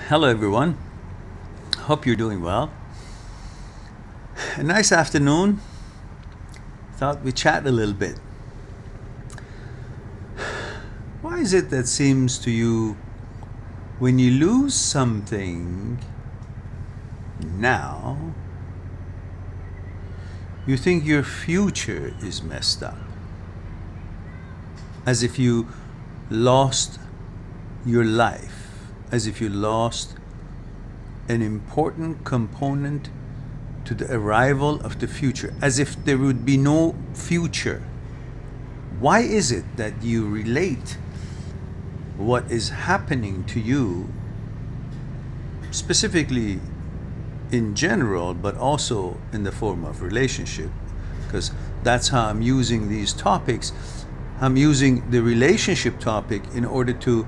Hello, everyone. Hope you're doing well. A nice afternoon. Thought we'd chat a little bit. Why is it that seems to you when you lose something now, you think your future is messed up? As if you lost your life, as if you lost an important component to the arrival of the future, as if there would be no future. Why is it that you relate what is happening to you, specifically in general, but also in the form of relationship? Because that's how I'm using these topics. I'm using the relationship topic in order to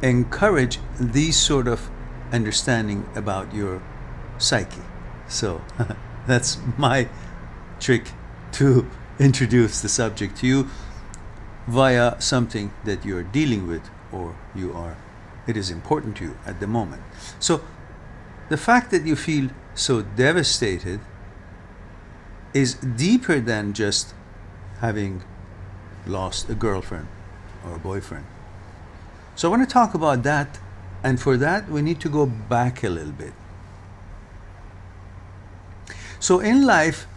encourage these sort of understanding about your psyche. So that's my trick to introduce the subject to you via something that you're dealing with, or it is important to you at the moment. So the fact that you feel so devastated is deeper than just having lost a girlfriend or a boyfriend. So I want to talk about that, and for that we need to go back a little bit. So in life,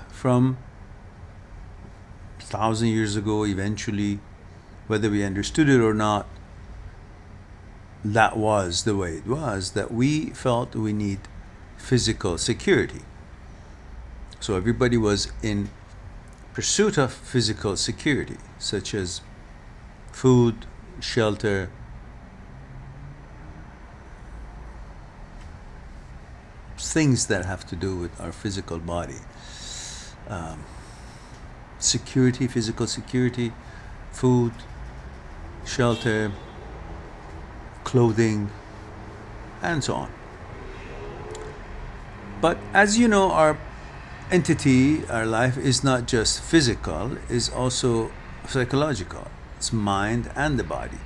from 1,000 years ago, eventually, whether we understood it or not, that was the way it was, that we felt we need physical security. So everybody was in pursuit of physical security, such as food, shelter, things that have to do with our physical body. Security, physical security, food, shelter, clothing, and so on. But as you know, our entity, our life, is not just physical, is also psychological. It's mind and the body.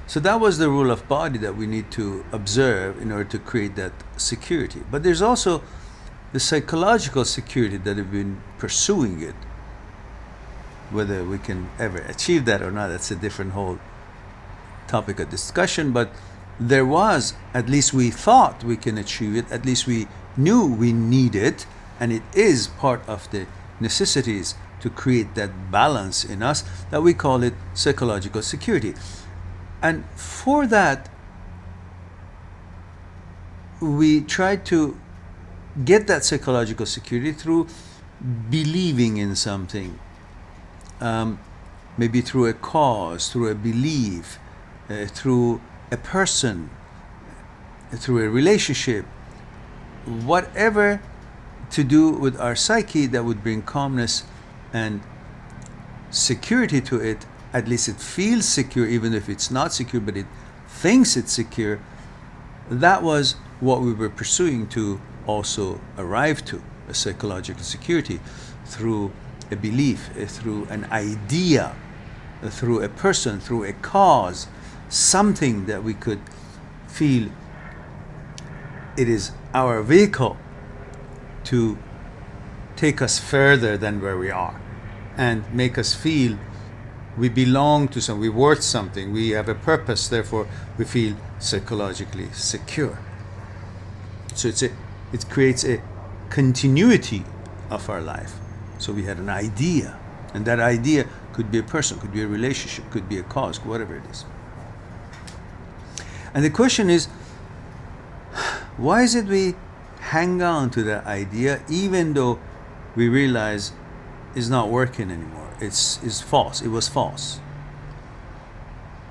So that was the rule of body that we need to observe in order to create that security. But there's also the psychological security that we've been pursuing it. Whether we can ever achieve that or not, that's a different whole topic of discussion. But there was, at least we thought we can achieve it, at least we knew we need it, and it is part of the necessities to create that balance in us, that we call it psychological security. And for that, we try to get that psychological security through believing in something, maybe through a cause, through a belief, through a person, through a relationship, whatever to do with our psyche that would bring calmness and security to it. At least it feels secure, even if it's not secure, but it thinks it's secure. That was what we were pursuing to also arrive to a psychological security, through a belief, through an idea, through a person, through a cause, something that we could feel it is our vehicle to take us further than where we are and make us feel we belong to something, we're worth something, we have a purpose, therefore we feel psychologically secure. So it creates a continuity of our life. So we had an idea, and that idea could be a person, could be a relationship, could be a cause, whatever it is. And the question is, why is it we hang on to that idea even though we realize it's not working anymore? It's false. It was false.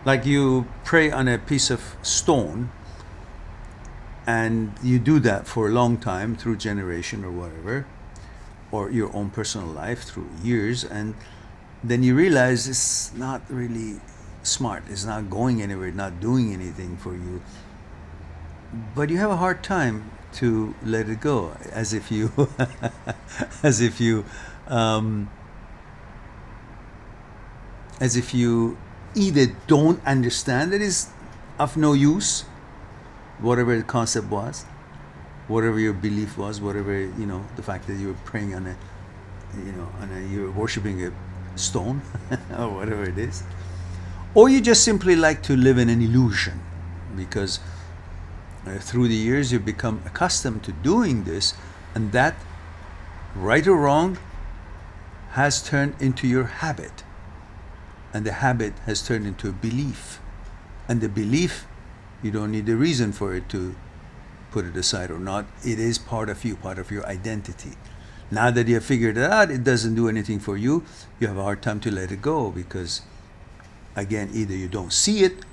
Like you pray on a piece of stone, and you do that for a long time through generation or whatever, or your own personal life through years, and then you realize it's not really smart. It's not going anywhere, not doing anything for you. But you have a hard time to let it go, as if you either don't understand that it's of no use, whatever the concept was, whatever your belief was, whatever, the fact that you were praying on you were worshiping a stone or whatever it is. Or you just simply like to live in an illusion because through the years you've become accustomed to doing this, and that, right or wrong, has turned into your habit. And the habit has turned into a belief. And the belief, you don't need a reason for it to put it aside or not. It is part of you, part of your identity. Now that you have figured it out, it doesn't do anything for you. You have a hard time to let it go because, again, either you don't see it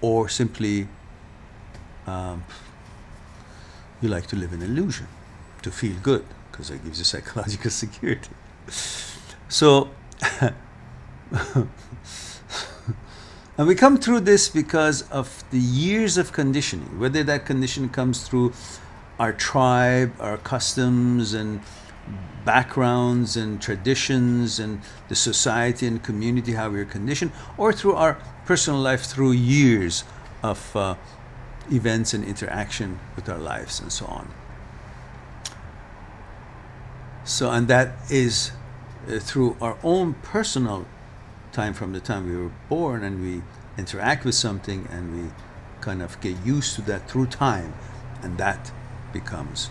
or simply you like to live in illusion, to feel good, because it gives you psychological security. So, and we come through this because of the years of conditioning, whether that condition comes through our tribe, our customs and backgrounds and traditions and the society and community, how we're conditioned, or through our personal life through years of events and interaction with our lives and so on. So, and that is through our own personal time from the time we were born, and we interact with something and we kind of get used to that through time, and that becomes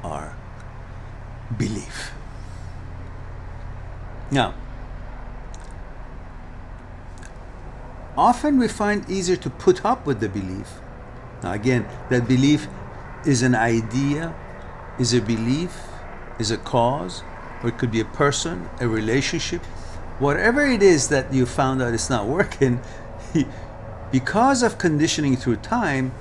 our belief. Now, often we find easier to put up with the belief. Now again, that belief is an idea, is a belief, is a cause, or it could be a person, a relationship. Whatever it is that you found out it's not working, because of conditioning through time,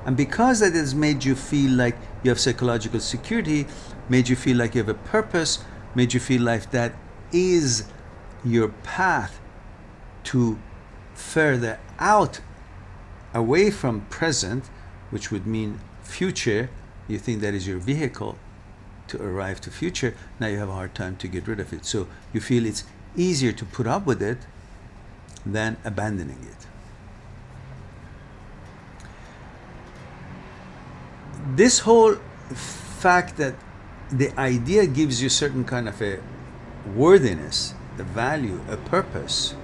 and because that has made you feel like you have psychological security, made you feel like you have a purpose, made you feel like that is your path to further out, away from present, which would mean future. You think that is your vehicle to arrive to future. Now you have a hard time to get rid of it. So you feel it's easier to put up with it than abandoning it. This whole fact that the idea gives you certain kind of a worthiness, a value, a purpose,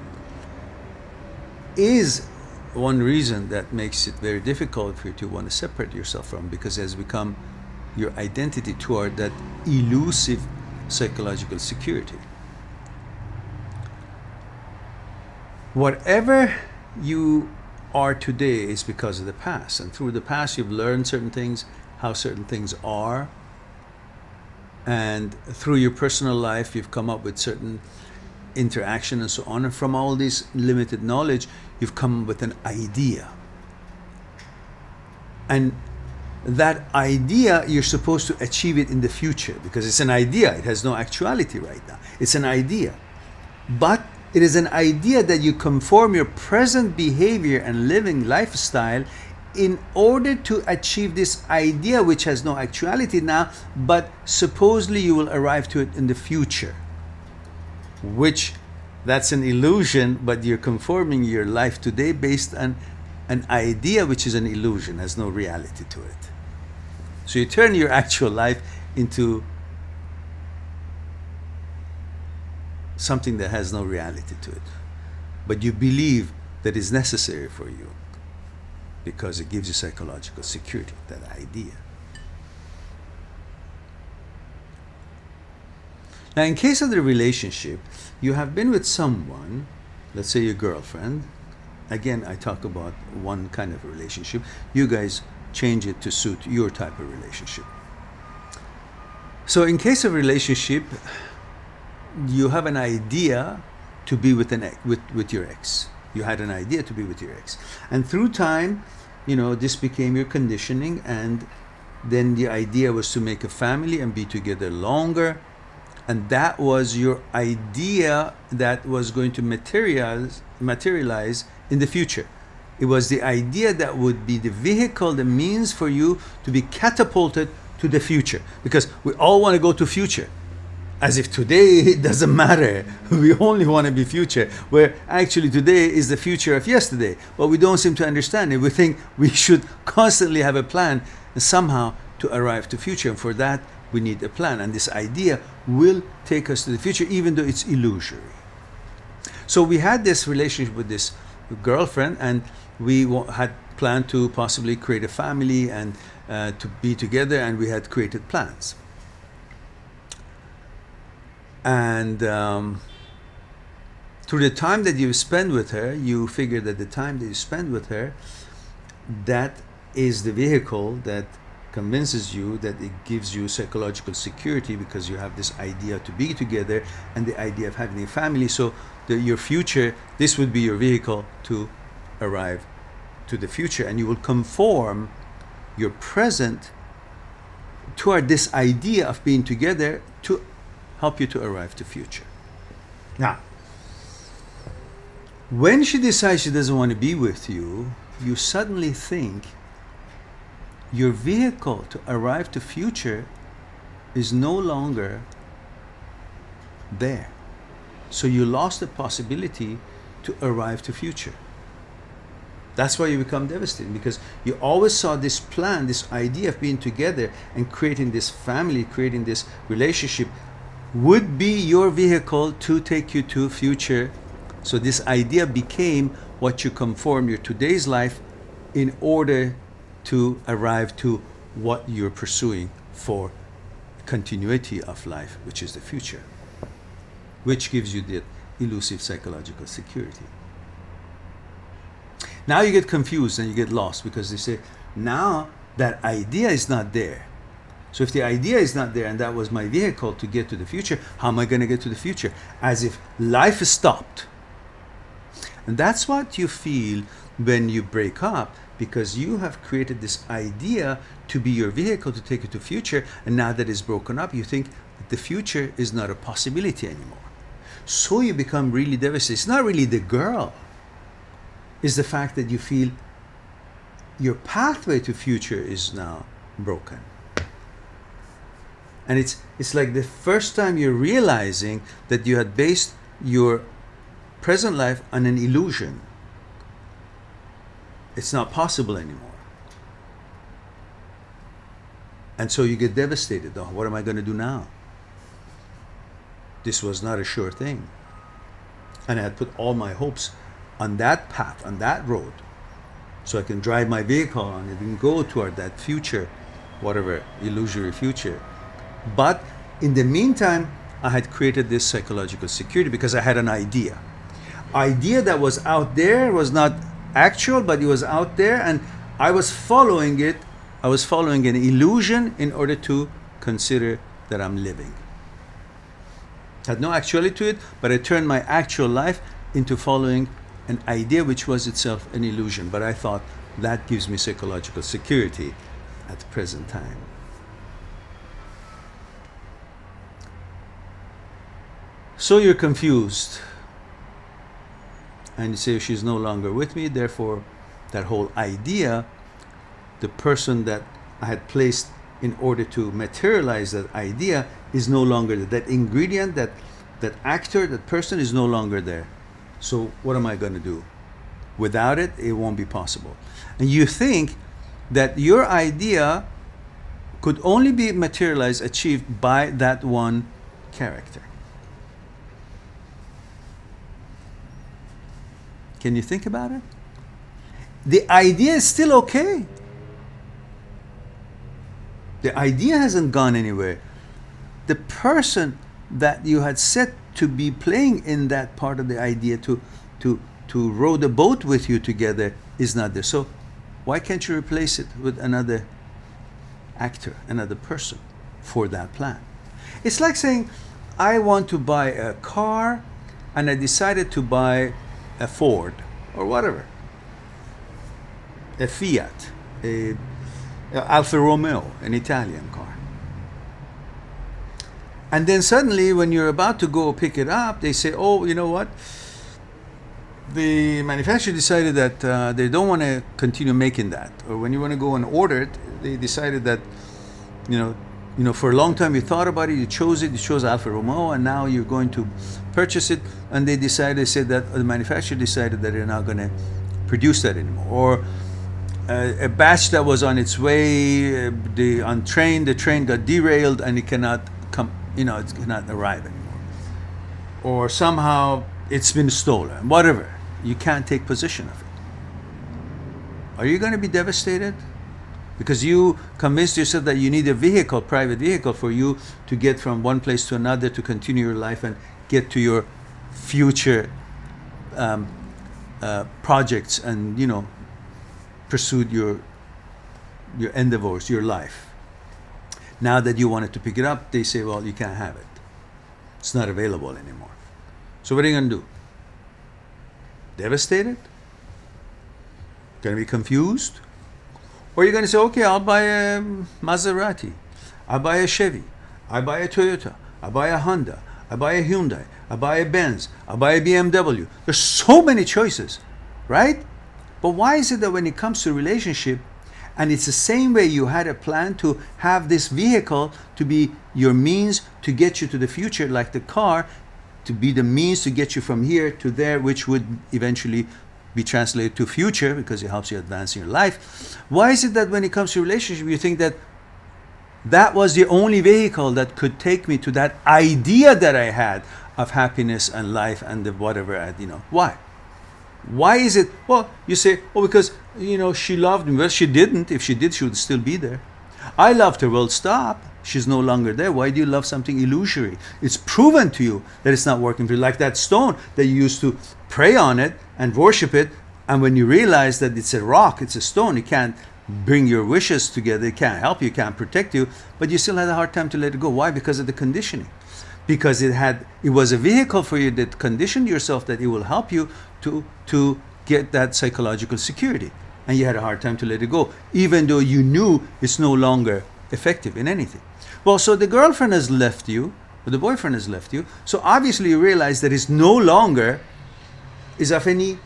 is one reason that makes it very difficult for you to want to separate yourself from, because it has become your identity toward that elusive psychological security. Whatever you are today is because of the past, and through the past you've learned certain things, how certain things are, and through your personal life you've come up with certain interaction and so on, and from all this limited knowledge you've come up with an idea, and that idea you're supposed to achieve it in the future, because it's an idea, it has no actuality right now, it's an idea, but it is an idea that you conform your present behavior and living lifestyle in order to achieve this idea, which has no actuality now, but supposedly you will arrive to it in the future, which that's an illusion, but you're conforming your life today based on an idea which is an illusion, has no reality to it. So you turn your actual life into something that has no reality to it, but you believe that is necessary for you because it gives you psychological security, that idea. Now, in case of the relationship, you have been with someone, let's say your girlfriend. Again, I talk about one kind of relationship. You guys change it to suit your type of relationship. So in case of relationship, you have an idea to be with your ex. You had an idea to be with your ex, and through time, this became your conditioning, and then the idea was to make a family and be together longer, and that was your idea that was going to materialize in the future. It was the idea that would be the vehicle, the means for you to be catapulted to the future, because we all want to go to future. as if today it doesn't matter. We only want to be future, where actually today is the future of yesterday. But we don't seem to understand it. We think we should constantly have a plan somehow to arrive to future. And for that, we need a plan. And this idea will take us to the future, even though it's illusory. So we had this relationship with this girlfriend, and we had planned to possibly create a family and to be together, and we had created plans. And through the time that you spend with her, you figure that the time that you spend with her, that is the vehicle that convinces you, that it gives you psychological security, because you have this idea to be together and the idea of having a family. So your future, this would be your vehicle to arrive to the future, and you will conform your present toward this idea of being together to help you to arrive to future. Now, when she decides she doesn't want to be with you, you suddenly think your vehicle to arrive to future is no longer there. So you lost the possibility to arrive to future. That's why you become devastated, because you always saw this plan, this idea of being together and creating this family, creating this relationship would be your vehicle to take you to future. So this idea became what you conform your today's life in order to arrive to what you're pursuing for continuity of life, which is the future, which gives you the elusive psychological security. Now you get confused and you get lost, because they say, now that idea is not there. So if the idea is not there and that was my vehicle to get to the future, how am I going to get to the future? As if life is stopped. And that's what you feel when you break up, because you have created this idea to be your vehicle to take you to future, and now that it's broken up, you think that the future is not a possibility anymore. So you become really devastated. It's not really the girl. It's the fact that you feel your pathway to future is now broken. And it's like the first time you're realizing that you had based your present life on an illusion. It's not possible anymore. And so you get devastated. Oh, what am I going to do now? This was not a sure thing. And I had put all my hopes on that path, on that road, so I can drive my vehicle on it and go toward that future, whatever illusory future. But in the meantime, I had created this psychological security because I had an idea that was out there, was not actual, but it was out there, and I was following it. I was following an illusion in order to consider that I'm living. Had no actuality to it, but I turned my actual life into following an idea which was itself an illusion. But I thought that gives me psychological security at the present time. So you're confused. And you say, she's no longer with me, therefore that whole idea, the person that I had placed in order to materialize that idea is no longer there. That ingredient, that actor, that person is no longer there. So what am I going to do? Without it, it won't be possible. And you think that your idea could only be materialized, achieved by that one character. Can you think about it? The idea is still okay. The idea hasn't gone anywhere. The person that you had set to be playing in that part of the idea, to row the boat with you together, is not there. So why can't you replace it with another actor, another person for that plan? It's like saying, I want to buy a car and I decided to buy a Ford or whatever, a Fiat, a Alfa Romeo, an Italian car. And then suddenly when you're about to go pick it up, they say, oh, you know what? The manufacturer decided that they don't want to continue making that. Or when you want to go and order it, they decided that, You know, for a long time you thought about it, you chose Alfa Romeo, and now you're going to purchase it, and they said that the manufacturer decided that they're not going to produce that anymore. Or a batch that was on its way, the train got derailed and it cannot come, it cannot arrive anymore. Or somehow it's been stolen, whatever. You can't take possession of it. Are you going to be devastated? Because you convinced yourself that you need a vehicle, private vehicle, for you to get from one place to another, to continue your life and get to your future projects, and pursued your endeavors, your life. Now that you wanted to pick it up, they say, well, you can't have it. It's not available anymore. So what are you going to do? Devastated? Going to be confused? Or you're going to say, okay, I'll buy a Maserati, I'll buy a Chevy, I buy a Toyota, I buy a Honda, I buy a Hyundai, I buy a Benz, I buy a BMW. There's so many choices, right? But why is it that when it comes to relationship, and it's the same way you had a plan to have this vehicle to be your means to get you to the future, like the car, to be the means to get you from here to there, which would eventually be translated to future because it helps you advance in your life. Why is it that when it comes to relationship, you think that that was the only vehicle that could take me to that idea that I had of happiness and life and the whatever, why? Why is it? Well, you say, because, she loved me. Well, she didn't. If she did, she would still be there. I loved her. Well, stop. She's no longer there. Why do you love something illusory? It's proven to you that it's not working for you. Like that stone that you used to pray on it and worship it, and when you realize that it's a rock, it's a stone, it can't bring your wishes together, it can't help you, it can't protect you, but you still had a hard time to let it go. Why? Because of the conditioning. Because it was a vehicle for you that conditioned yourself that it will help you to get that psychological security. And you had a hard time to let it go, even though you knew it's no longer effective in anything. Well, so the girlfriend has left you, or the boyfriend has left you, so obviously you realize that it's no longer is of any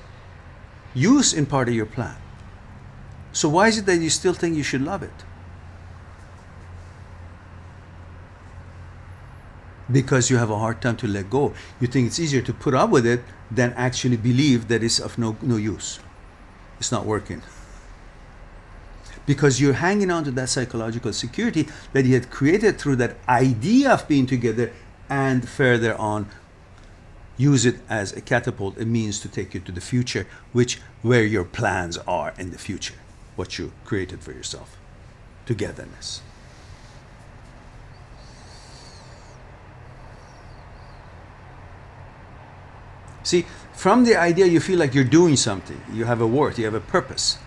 use in part of your plan. So why is it that you still think you should love it? Because you have a hard time to let go. You think it's easier to put up with it than actually believe that it's of no use. It's not working. Because you're hanging on to that psychological security that you had created through that idea of being together, and further on use it as a catapult, a means to take you to the future, where your plans are in the future, what you created for yourself, togetherness. See, from the idea you feel like you're doing something, you have a worth, you have a purpose,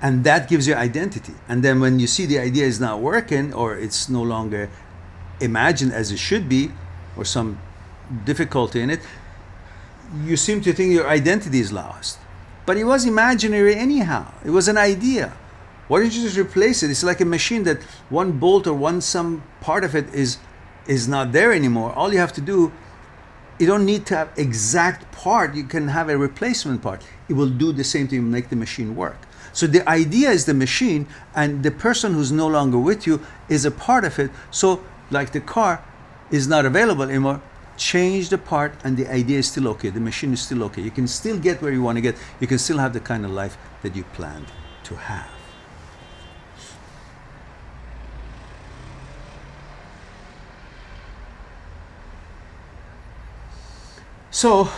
and that gives you identity. And then when you see the idea is not working, or it's no longer imagined as it should be, or some difficulty in it, you seem to think your identity is lost. But it was imaginary anyhow. It was an idea. Why don't you just replace it? It's like a machine that one bolt or some part of it is not there anymore. All you have to do, you don't need to have exact part. You can have a replacement part. It will do the same thing, make the machine work. So the idea is the machine, and the person who's no longer with you is a part of it. So like the car is not available anymore, change the part and the idea is still okay. The machine is still okay. You can still get where you want to get. You can still have the kind of life that you planned to have. So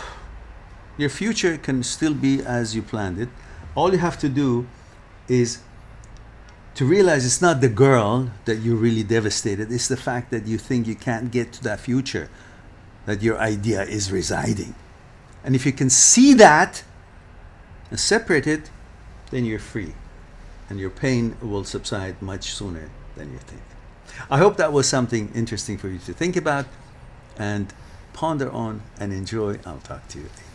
your future can still be as you planned it. All you have to do is to realize it's not the girl that you're really devastated. It's the fact that you think you can't get to that future that your idea is residing. And if you can see that and separate it, then you're free. And your pain will subside much sooner than you think. I hope that was something interesting for you to think about and ponder on and enjoy. I'll talk to you again.